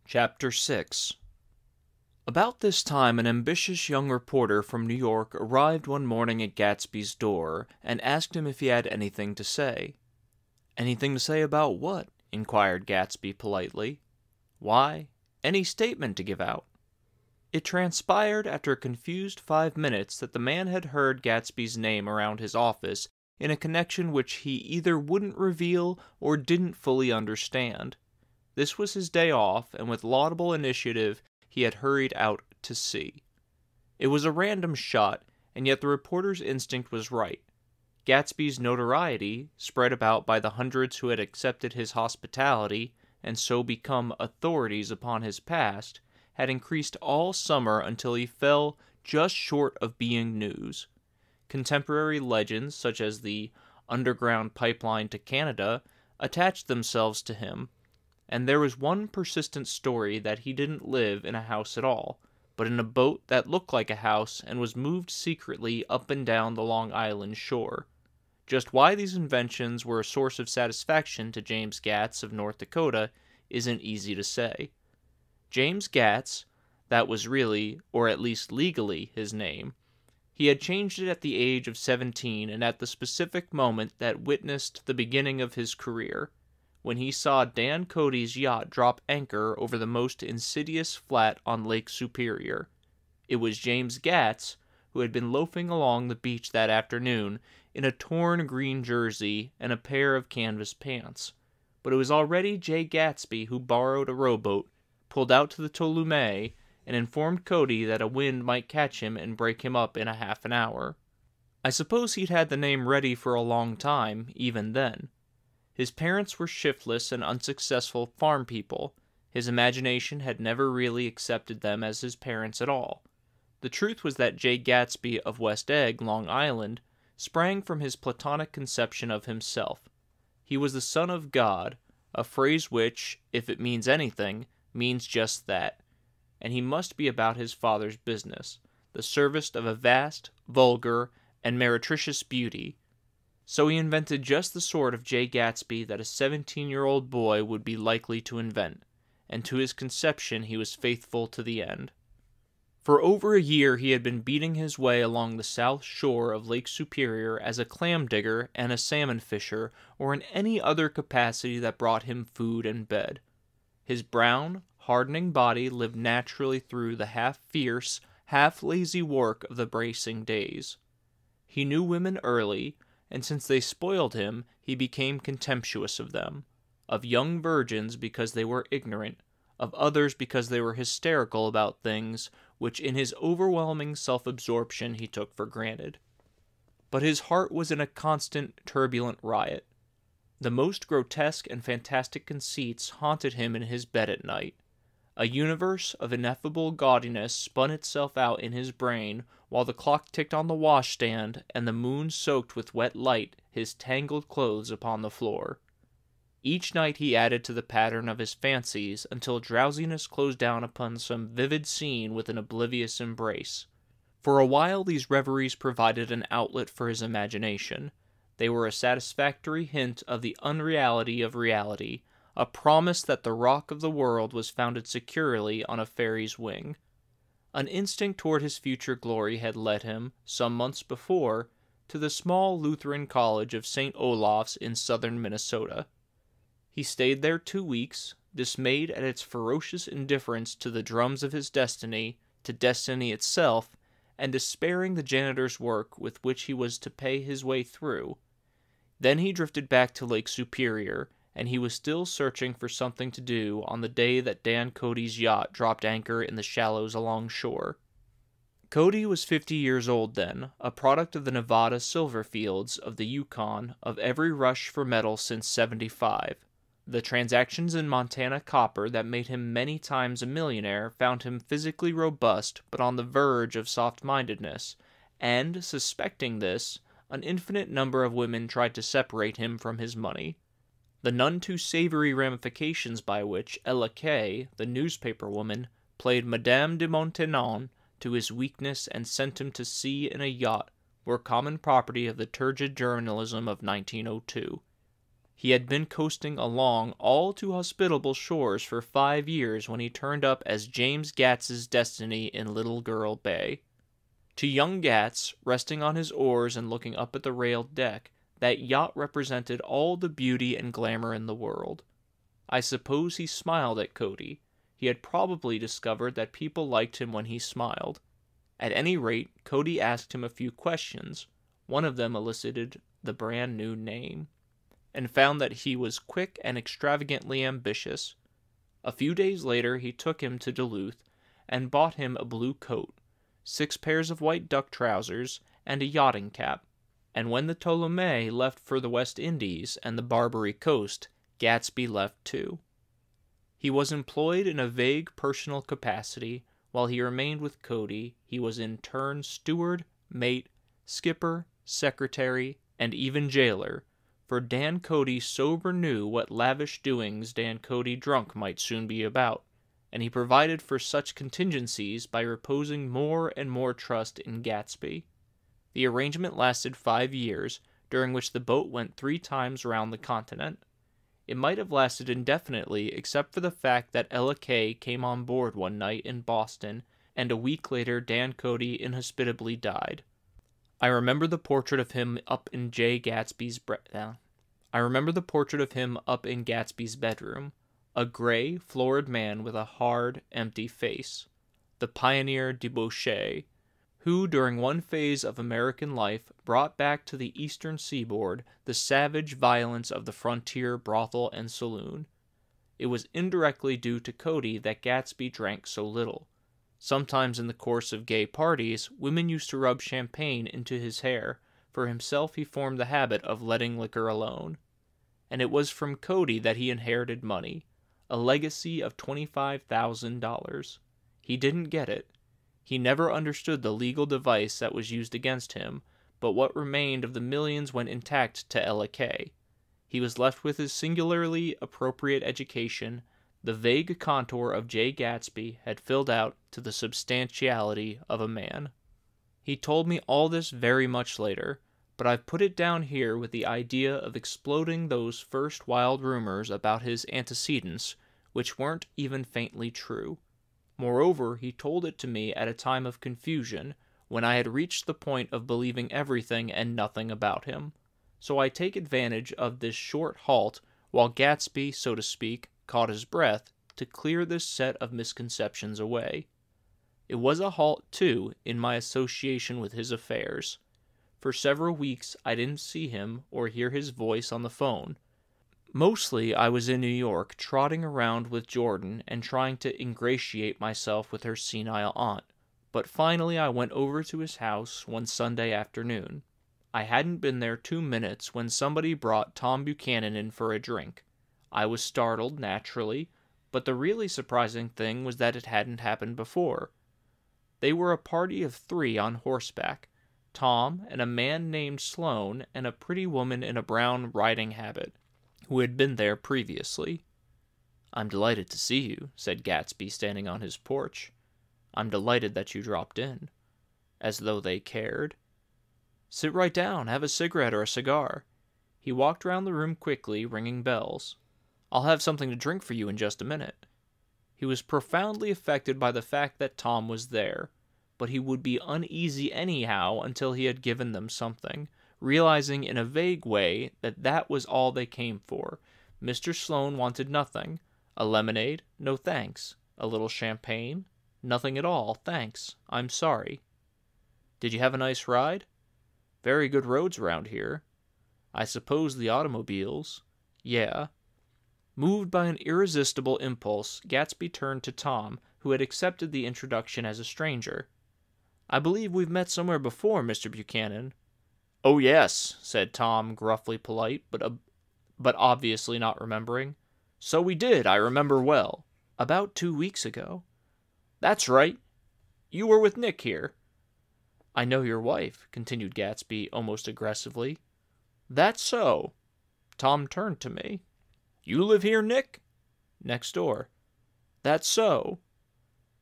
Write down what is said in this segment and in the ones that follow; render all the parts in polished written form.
Chapter 6. About this time an ambitious young reporter from New York arrived one morning at Gatsby's door and asked him if he had anything to say. "Anything to say about what?" inquired Gatsby politely. "Why, any statement to give out." It transpired after a confused 5 minutes that the man had heard Gatsby's name around his office in a connection which he either wouldn't reveal or didn't fully understand. This was his day off, and with laudable initiative he had hurried out to see. It was a random shot, and yet the reporter's instinct was right. Gatsby's notoriety, spread about by the hundreds who had accepted his hospitality and so become authorities upon his past, had increased all summer until he fell just short of being news. Contemporary legends, such as the underground pipeline to Canada, attached themselves to him, and there was one persistent story that he didn't live in a house at all, but in a boat that looked like a house and was moved secretly up and down the Long Island shore. Just why these inventions were a source of satisfaction to James Gatz of North Dakota isn't easy to say. James Gatz, that was really, or at least legally, his name. He had changed it at the age of 17 and at the specific moment that witnessed the beginning of his career, when he saw Dan Cody's yacht drop anchor over the most insidious flat on Lake Superior. It was James Gatz who had been loafing along the beach that afternoon in a torn green jersey and a pair of canvas pants. But it was already Jay Gatsby who borrowed a rowboat, pulled out to the Tolume, and informed Cody that a wind might catch him and break him up in a half an hour. I suppose he'd had the name ready for a long time, even then. His parents were shiftless and unsuccessful farm people. His imagination had never really accepted them as his parents at all. The truth was that Jay Gatsby of West Egg, Long Island, sprang from his platonic conception of himself. He was the son of God, a phrase which, if it means anything, means just that. And he must be about his father's business, the service of a vast, vulgar, and meretricious beauty. So he invented just the sort of Jay Gatsby that a 17-year-old boy would be likely to invent, and to his conception he was faithful to the end. For over a year he had been beating his way along the south shore of Lake Superior as a clam digger and a salmon fisher, or in any other capacity that brought him food and bed. His brown, hardening body lived naturally through the half-fierce, half-lazy work of the bracing days. He knew women early, and since they spoiled him, he became contemptuous of them, of young virgins because they were ignorant, of others because they were hysterical about things which in his overwhelming self-absorption he took for granted. But his heart was in a constant, turbulent riot. The most grotesque and fantastic conceits haunted him in his bed at night. A universe of ineffable gaudiness spun itself out in his brain while the clock ticked on the washstand and the moon soaked with wet light his tangled clothes upon the floor. Each night he added to the pattern of his fancies until drowsiness closed down upon some vivid scene with an oblivious embrace. For a while these reveries provided an outlet for his imagination. They were a satisfactory hint of the unreality of reality, a promise that the rock of the world was founded securely on a fairy's wing. An instinct toward his future glory had led him, some months before, to the small Lutheran college of St. Olaf's in southern Minnesota. He stayed there 2 weeks, dismayed at its ferocious indifference to the drums of his destiny, to destiny itself, and despairing the janitor's work with which he was to pay his way through. Then he drifted back to Lake Superior, and he was still searching for something to do on the day that Dan Cody's yacht dropped anchor in the shallows alongshore. Cody was 50 years old then, a product of the Nevada silver fields, of the Yukon, of every rush for metal since '75. The transactions in Montana copper that made him many times a millionaire found him physically robust but on the verge of soft-mindedness, and, suspecting this, an infinite number of women tried to separate him from his money. The none too savory ramifications by which Ella Kay, the newspaper woman, played Madame de Maintenon to his weakness and sent him to sea in a yacht were common property of the turgid journalism of 1902. He had been coasting along all too hospitable shores for 5 years when he turned up as James Gats's destiny in Little Girl Bay. To young Gats, resting on his oars and looking up at the railed deck, that yacht represented all the beauty and glamour in the world. I suppose he smiled at Cody. He had probably discovered that people liked him when he smiled. At any rate, Cody asked him a few questions. One of them elicited the brand new name, and found that he was quick and extravagantly ambitious. A few days later he took him to Duluth and bought him a blue coat, 6 pairs of white duck trousers, and a yachting cap. And when the Ptolemy left for the West Indies and the Barbary Coast, Gatsby left too. He was employed in a vague personal capacity. While he remained with Cody, he was in turn steward, mate, skipper, secretary, and even jailer, for Dan Cody sober knew what lavish doings Dan Cody drunk might soon be about, and he provided for such contingencies by reposing more and more trust in Gatsby. The arrangement lasted 5 years, during which the boat went 3 times round the continent. It might have lasted indefinitely except for the fact that Ella Kay came on board one night in Boston, and a week later Dan Cody inhospitably died. I remember the portrait of him up in Gatsby's bedroom, a gray, florid man with a hard, empty face, the pioneer debauchee, who during one phase of American life brought back to the eastern seaboard the savage violence of the frontier brothel and saloon. It was indirectly due to Cody that Gatsby drank so little. Sometimes in the course of gay parties, women used to rub champagne into his hair. For himself he formed the habit of letting liquor alone. And it was from Cody that he inherited money, a legacy of $25,000. He didn't get it. He never understood the legal device that was used against him, but what remained of the millions went intact to Ella Kay. He was left with his singularly appropriate education. The vague contour of J. Gatsby had filled out to the substantiality of a man. He told me all this very much later, but I've put it down here with the idea of exploding those first wild rumors about his antecedents, which weren't even faintly true. Moreover, he told it to me at a time of confusion, when I had reached the point of believing everything and nothing about him. So I take advantage of this short halt, while Gatsby, so to speak, caught his breath, to clear this set of misconceptions away. It was a halt, too, in my association with his affairs. For several weeks I didn't see him or hear his voice on the phone. Mostly I was in New York, trotting around with Jordan and trying to ingratiate myself with her senile aunt, but finally I went over to his house one Sunday afternoon. I hadn't been there 2 minutes when somebody brought Tom Buchanan in for a drink. I was startled, naturally, but the really surprising thing was that it hadn't happened before. They were a party of 3 on horseback, Tom and a man named Sloane and a pretty woman in a brown riding habit, who had been there previously. "I'm delighted to see you," said Gatsby, standing on his porch. "I'm delighted that you dropped in." As though they cared. "Sit right down, have a cigarette or a cigar." He walked round the room quickly, ringing bells. "I'll have something to drink for you in just a minute." He was profoundly affected by the fact that Tom was there, but he would be uneasy anyhow until he had given them something, realizing in a vague way that that was all they came for. Mr. Sloane wanted nothing. A lemonade? No thanks. A little champagne? Nothing at all, thanks. I'm sorry. "Did you have a nice ride?" "Very good roads around here." "I suppose the automobiles?" "Yeah." Moved by an irresistible impulse, Gatsby turned to Tom, who had accepted the introduction as a stranger. "I believe we've met somewhere before, Mr. Buchanan." "Oh, yes," said Tom, gruffly polite, but obviously not remembering. "So we did, I remember well." "About 2 weeks ago." "That's right. You were with Nick here." "I know your wife," continued Gatsby, almost aggressively. "That's so." Tom turned to me. "You live here, Nick?" "Next door." "That's so."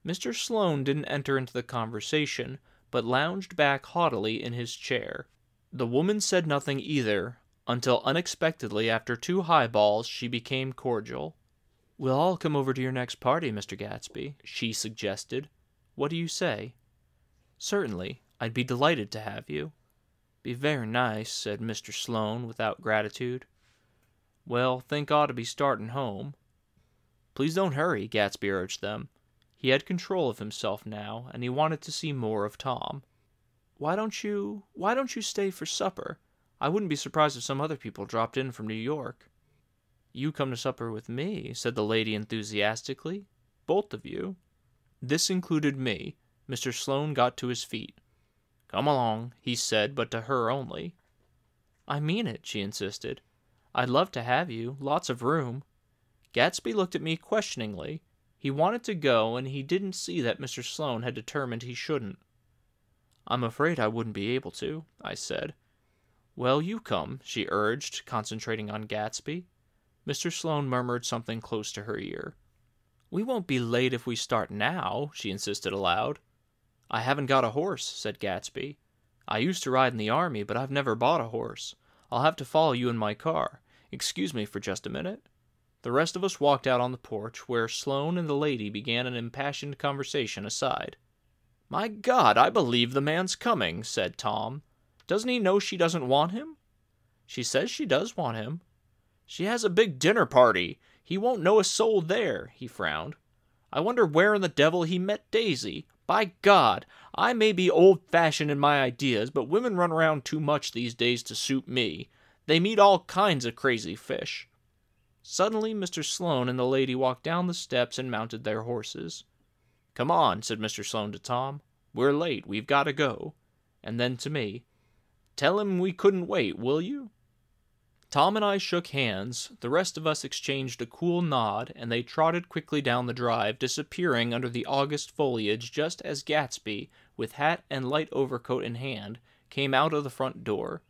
Mr. Sloane didn't enter into the conversation, but lounged back haughtily in his chair. The woman said nothing either, until unexpectedly, after 2 highballs, she became cordial. "We'll all come over to your next party, Mr. Gatsby," she suggested. "What do you say?" "Certainly. I'd be delighted to have you." "Be very nice," said Mr. Sloane without gratitude. "Well, think ought to be starting home." "Please don't hurry," Gatsby urged them. He had control of himself now, and he wanted to see more of Tom. Why don't you stay for supper? I wouldn't be surprised if some other people dropped in from New York." "You come to supper with me," said the lady enthusiastically. "Both of you." This included me. Mr. Sloane got to his feet. "Come along," he said, but to her only. "I mean it," she insisted. "I'd love to have you. Lots of room." Gatsby looked at me questioningly. He wanted to go, and he didn't see that Mr. Sloane had determined he shouldn't. "I'm afraid I wouldn't be able to," I said. "Well, you come," she urged, concentrating on Gatsby. Mr. Sloane murmured something close to her ear. "We won't be late if we start now," she insisted aloud. "I haven't got a horse," said Gatsby. "I used to ride in the army, but I've never bought a horse. I'll have to follow you in my car. Excuse me for just a minute." The rest of us walked out on the porch, where Sloane and the lady began an impassioned conversation aside. "My God, I believe the man's coming," said Tom. "Doesn't he know she doesn't want him?" "She says she does want him." "She has a big dinner party. He won't know a soul there," he frowned. "I wonder where in the devil he met Daisy. By God, I may be old-fashioned in my ideas, but women run around too much these days to suit me. They meet all kinds of crazy fish." Suddenly, Mr. Sloane and the lady walked down the steps and mounted their horses. "Come on," said Mr. Sloane to Tom. "We're late. We've got to go." And then to me, "Tell him we couldn't wait, will you?" Tom and I shook hands. The rest of us exchanged a cool nod, and they trotted quickly down the drive, disappearing under the August foliage just as Gatsby, with hat and light overcoat in hand, came out of the front door.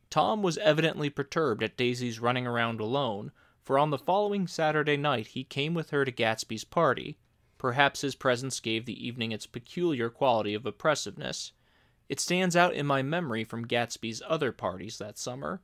Tom was evidently perturbed at Daisy's running around alone, for on the following Saturday night he came with her to Gatsby's party. Perhaps his presence gave the evening its peculiar quality of oppressiveness. It stands out in my memory from Gatsby's other parties that summer.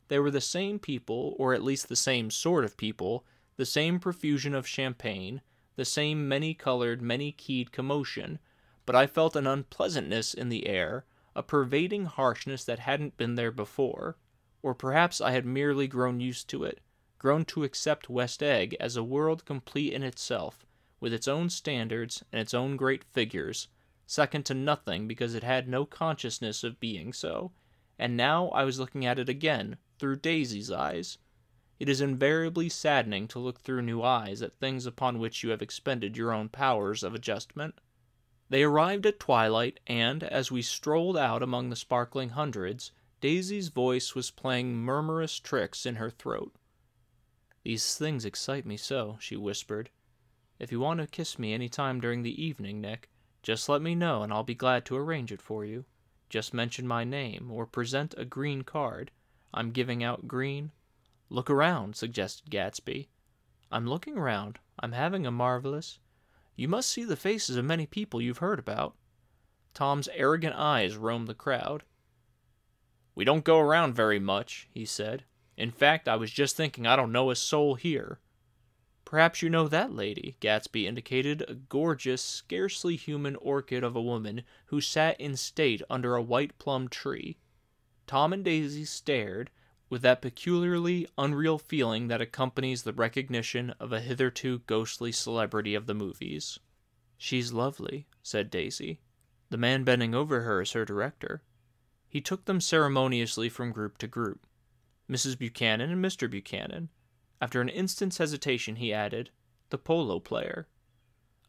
They were the same people, or at least the same sort of people, the same profusion of champagne, the same many-colored, many-keyed commotion, but I felt an unpleasantness in the air, a pervading harshness that hadn't been there before, or perhaps I had merely grown used to it, grown to accept West Egg as a world complete in itself, with its own standards and its own great figures, second to nothing because it had no consciousness of being so, and now I was looking at it again, through Daisy's eyes. It is invariably saddening to look through new eyes at things upon which you have expended your own powers of adjustment. They arrived at twilight, and, as we strolled out among the sparkling hundreds, Daisy's voice was playing murmurous tricks in her throat. "These things excite me so," she whispered. "If you want to kiss me any time during the evening, Nick, just let me know and I'll be glad to arrange it for you. Just mention my name, or present a green card. I'm giving out green." "Look around," suggested Gatsby. "I'm looking around. I'm having a marvelous—" "You must see the faces of many people you've heard about." Tom's arrogant eyes roamed the crowd. "We don't go around very much," he said. "In fact, I was just thinking I don't know a soul here." "Perhaps you know that lady," Gatsby indicated, a gorgeous, scarcely human orchid of a woman who sat in state under a white plum tree. Tom and Daisy stared, with that peculiarly unreal feeling that accompanies the recognition of a hitherto ghostly celebrity of the movies. "She's lovely," said Daisy. "The man bending over her is her director." He took them ceremoniously from group to group. "Mrs. Buchanan and Mr. Buchanan." After an instant's hesitation, he added, "The polo player."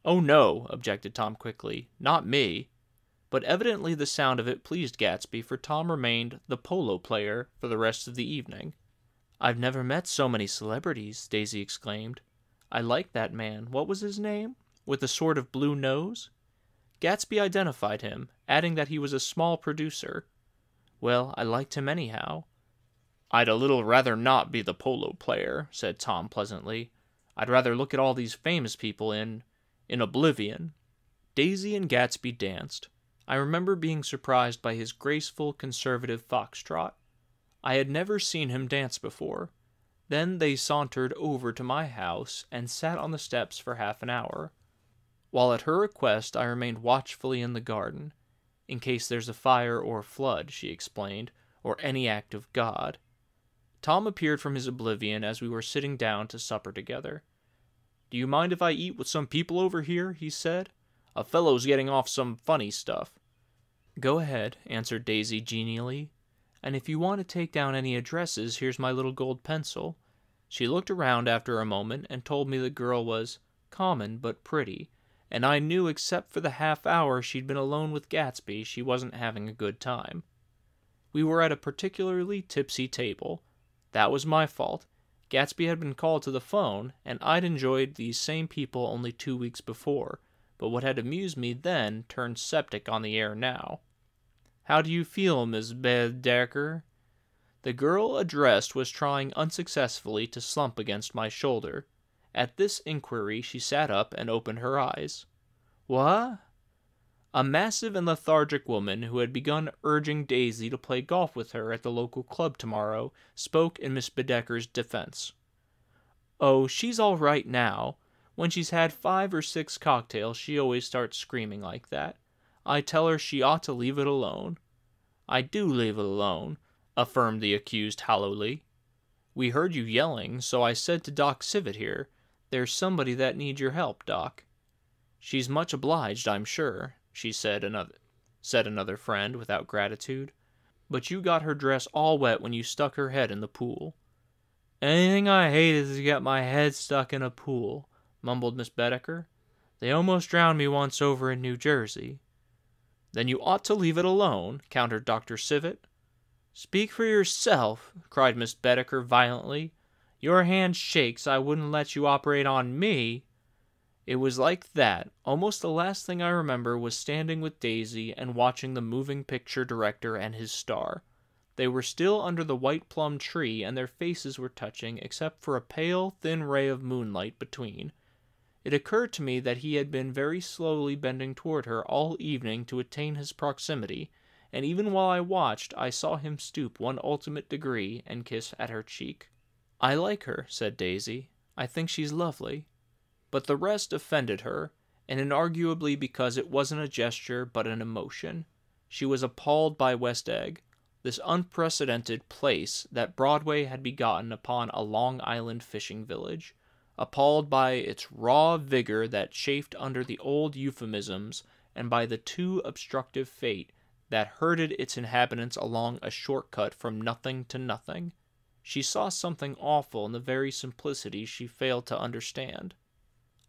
"Oh, no," objected Tom quickly. "Not me." But evidently the sound of it pleased Gatsby, for Tom remained the polo player for the rest of the evening. "I've never met so many celebrities," Daisy exclaimed. "I like that man. What was his name? With a sort of blue nose?" Gatsby identified him, adding that he was a small producer. "Well, I liked him anyhow." "I'd a little rather not be the polo player," said Tom pleasantly. "I'd rather look at all these famous people in oblivion." Daisy and Gatsby danced. I remember being surprised by his graceful, conservative foxtrot. I had never seen him dance before. Then they sauntered over to my house and sat on the steps for half an hour, while at her request I remained watchfully in the garden. In case there's a fire or flood, she explained, or any act of God. Tom appeared from his oblivion as we were sitting down to supper together. "Do you mind if I eat with some people over here?" he said. "A fellow's getting off some funny stuff." "Go ahead," answered Daisy genially. "And if you want to take down any addresses, here's my little gold pencil." She looked around after a moment and told me the girl was common but pretty, and I knew except for the half hour she'd been alone with Gatsby, she wasn't having a good time. We were at a particularly tipsy table. That was my fault. Gatsby had been called to the phone, and I'd enjoyed these same people only 2 weeks before, but what had amused me then turned septic on the air now. "How do you feel, Miss Bedecker?" The girl addressed was trying unsuccessfully to slump against my shoulder. At this inquiry she sat up and opened her eyes. "What?" A massive and lethargic woman who had begun urging Daisy to play golf with her at the local club tomorrow spoke in Miss Bedecker's defense. "Oh, she's all right now. When she's had 5 or 6 cocktails, she always starts screaming like that. I tell her she ought to leave it alone." "I do leave it alone," affirmed the accused hollowly. "We heard you yelling, so I said to Doc Civet here, 'There's somebody that needs your help, Doc.'" "She's much obliged, I'm sure," said another friend without gratitude. "But you got her dress all wet when you stuck her head in the pool." "Anything I hate is to get my head stuck in a pool," mumbled Miss Bedecker. "They almost drowned me once over in New Jersey." "Then you ought to leave it alone," countered Dr. Civet. "Speak for yourself," cried Miss Bedecker violently. "Your hand shakes. I wouldn't let you operate on me." It was like that. Almost the last thing I remember was standing with Daisy and watching the moving picture director and his star. They were still under the white plum tree, and their faces were touching, except for a pale, thin ray of moonlight between. It occurred to me that he had been very slowly bending toward her all evening to attain his proximity, and even while I watched, I saw him stoop one ultimate degree and kiss at her cheek. "I like her," said Daisy. "I think she's lovely." But the rest offended her, and inarguably because it wasn't a gesture but an emotion. She was appalled by West Egg, this unprecedented place that Broadway had begotten upon a Long Island fishing village, appalled by its raw vigor that chafed under the old euphemisms and by the too obstructive fate that herded its inhabitants along a shortcut from nothing to nothing. She saw something awful in the very simplicity she failed to understand.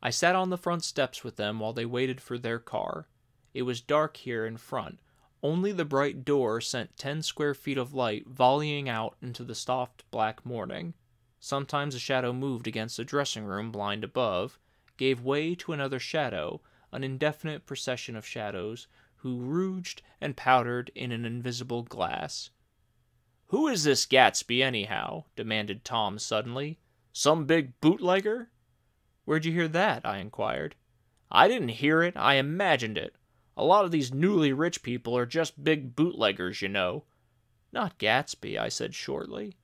I sat on the front steps with them while they waited for their car. It was dark here in front. Only the bright door sent 10 square feet of light volleying out into the soft black morning. Sometimes a shadow moved against the dressing-room blind above, gave way to another shadow, an indefinite procession of shadows, who rouged and powdered in an invisible glass. "Who is this Gatsby, anyhow?" demanded Tom suddenly. "Some big bootlegger?" "Where'd you hear that?" I inquired. "I didn't hear it, I imagined it. A lot of these newly rich people are just big bootleggers, you know." "Not Gatsby," I said shortly.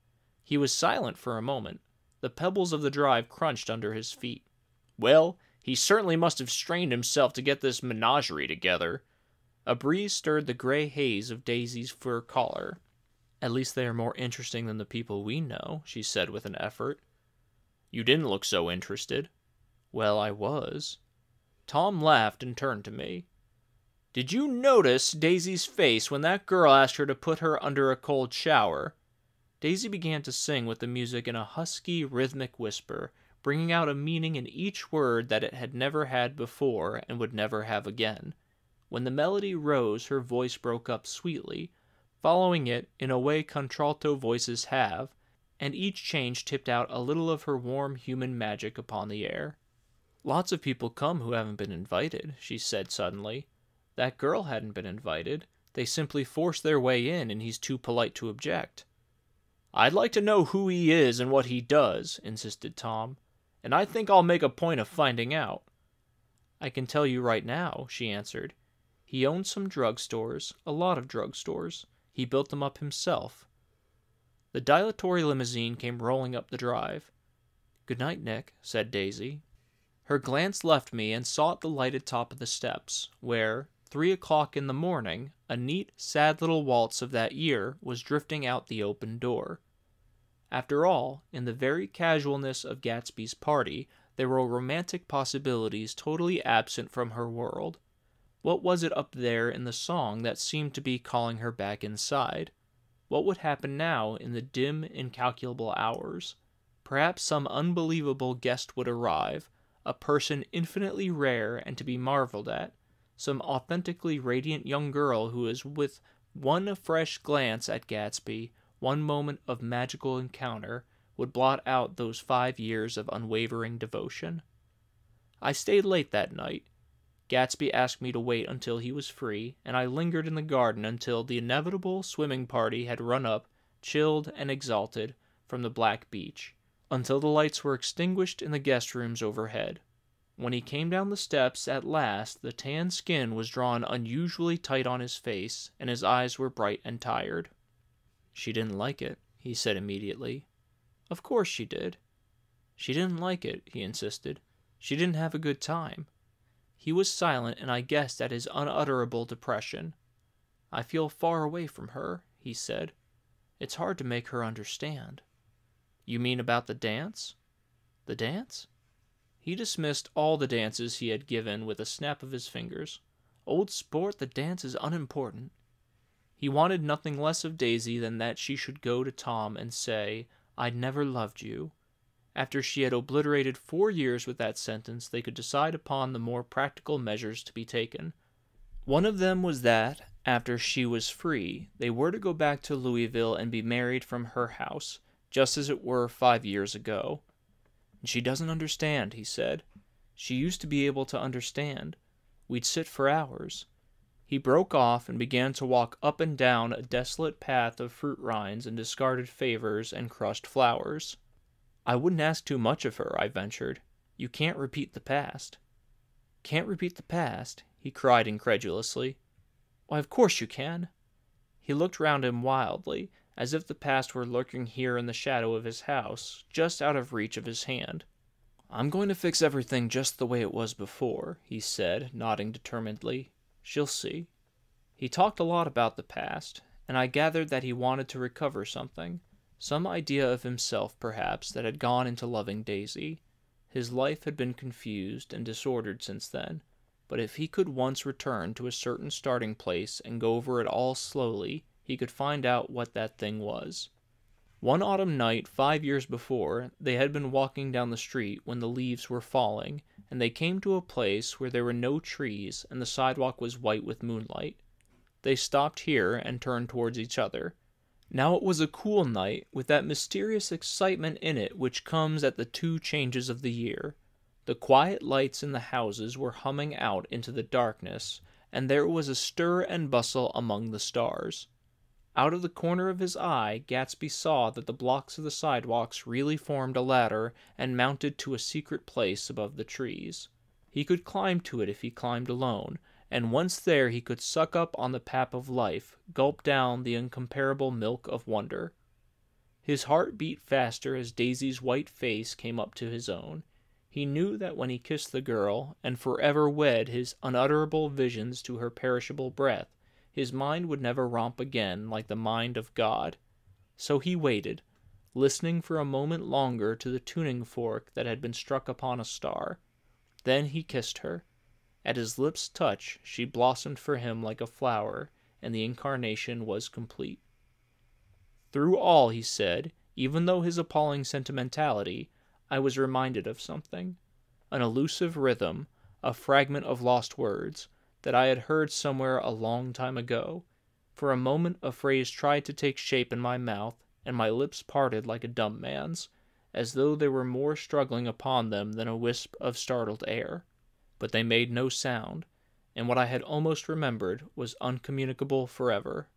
He was silent for a moment. The pebbles of the drive crunched under his feet. "Well, he certainly must have strained himself to get this menagerie together." A breeze stirred the gray haze of Daisy's fur collar. "At least they are more interesting than the people we know," she said with an effort. "You didn't look so interested." "Well, I was." Tom laughed and turned to me. "Did you notice Daisy's face when that girl asked her to put her under a cold shower?" Daisy began to sing with the music in a husky, rhythmic whisper, bringing out a meaning in each word that it had never had before and would never have again. When the melody rose, her voice broke up sweetly, following it in a way contralto voices have, and each change tipped out a little of her warm human magic upon the air. "Lots of people come who haven't been invited," she said suddenly. "That girl hadn't been invited. They simply forced their way in, and he's too polite to object." "I'd like to know who he is and what he does," insisted Tom, "and I think I'll make a point of finding out." "I can tell you right now," she answered. "He owns some drugstores, a lot of drugstores. He built them up himself." The dilatory limousine came rolling up the drive. "Good night, Nick," said Daisy. Her glance left me and sought the lighted top of the steps, where, 3 o'clock in the morning, a neat, sad little waltz of that year was drifting out the open door. After all, in the very casualness of Gatsby's party, there were romantic possibilities totally absent from her world. What was it up there in the song that seemed to be calling her back inside? What would happen now in the dim, incalculable hours? Perhaps some unbelievable guest would arrive, a person infinitely rare and to be marveled at, some authentically radiant young girl who is with one fresh glance at Gatsby, one moment of magical encounter, would blot out those 5 years of unwavering devotion. I stayed late that night. Gatsby asked me to wait until he was free, and I lingered in the garden until the inevitable swimming party had run up, chilled and exalted, from the black beach, until the lights were extinguished in the guest rooms overhead. When he came down the steps at last, the tan skin was drawn unusually tight on his face, and his eyes were bright and tired. "She didn't like it," he said immediately. "Of course she did." "She didn't like it," he insisted. "She didn't have a good time." He was silent, and I guessed at his unutterable depression. "I feel far away from her," he said. "It's hard to make her understand." "You mean about the dance?" "The dance?" He dismissed all the dances he had given with a snap of his fingers. "Old sport, the dance is unimportant." He wanted nothing less of Daisy than that she should go to Tom and say, "I never loved you." After she had obliterated 4 years with that sentence, they could decide upon the more practical measures to be taken. One of them was that, after she was free, they were to go back to Louisville and be married from her house, just as it were 5 years ago. "And she doesn't understand," he said. "She used to be able to understand. We'd sit for hours." He broke off and began to walk up and down a desolate path of fruit rinds and discarded favors and crushed flowers. "I wouldn't ask too much of her," I ventured. "You can't repeat the past." "Can't repeat the past?" he cried incredulously. "Why, of course you can." He looked round him wildly, as if the past were lurking here in the shadow of his house, just out of reach of his hand. "I'm going to fix everything just the way it was before," he said, nodding determinedly. "She'll see." He talked a lot about the past, and I gathered that he wanted to recover something, some idea of himself, perhaps, that had gone into loving Daisy. His life had been confused and disordered since then, but if he could once return to a certain starting place and go over it all slowly, he could find out what that thing was. One autumn night 5 years before, they had been walking down the street when the leaves were falling, and they came to a place where there were no trees and the sidewalk was white with moonlight. They stopped here and turned towards each other. Now it was a cool night, with that mysterious excitement in it which comes at the 2 changes of the year. The quiet lights in the houses were humming out into the darkness, and there was a stir and bustle among the stars. Out of the corner of his eye, Gatsby saw that the blocks of the sidewalks really formed a ladder and mounted to a secret place above the trees. He could climb to it if he climbed alone, and once there he could suck up on the pap of life, gulp down the incomparable milk of wonder. His heart beat faster as Daisy's white face came up to his own. He knew that when he kissed the girl, and forever wed his unutterable visions to her perishable breath, his mind would never romp again like the mind of God. So he waited, listening for a moment longer to the tuning fork that had been struck upon a star. Then he kissed her. At his lips' touch, she blossomed for him like a flower, and the incarnation was complete. Through all, he said, even though his appalling sentimentality, I was reminded of something, an elusive rhythm, a fragment of lost words, that I had heard somewhere a long time ago. For a moment a phrase tried to take shape in my mouth, and my lips parted like a dumb man's, as though there were more struggling upon them than a wisp of startled air. But they made no sound, and what I had almost remembered was uncommunicable forever.